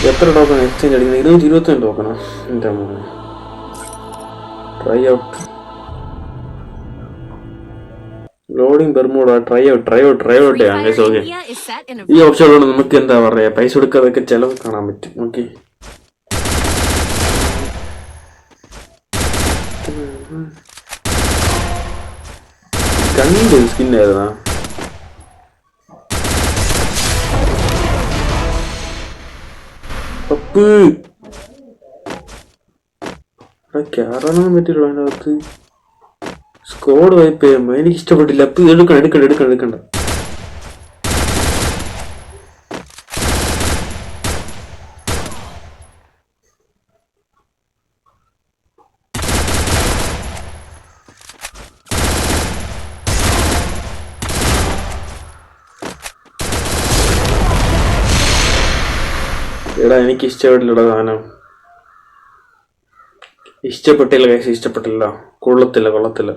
എത്ര token exchange അടിക്കുന്നത്? 225 ടോക്കണോ? എൻ്റെ മോനെ. Try out loading Bermuda. Try out ചെയ്യാം. ഓക്കെ, ഈ ഓപ്ഷനിലൂടെ നമുക്ക് എന്താ പറയാ, പൈസ കൊടുക്കാതൊക്കെ ചിലവ് കാണാൻ പറ്റും. ഓക്കെ, രണ്ട് സ്കിന്നായിരുന്നാ? പപ്പ് കയറാനൊന്നും പറ്റില്ല അതിൻ്റെ അകത്ത്. സ്കോഡ് വൈപ്പ് ചെയ്യുമ്പോ എനിക്ക് ഇഷ്ടപ്പെട്ടില്ല. അപ്പ് എടുക്കണ്ട. എടാ എനിക്ക് ഇഷ്ടപ്പെട്ടില്ലടാ സാധനം. ഇഷ്ടപ്പെട്ടില്ല. കൊള്ളത്തില്ല.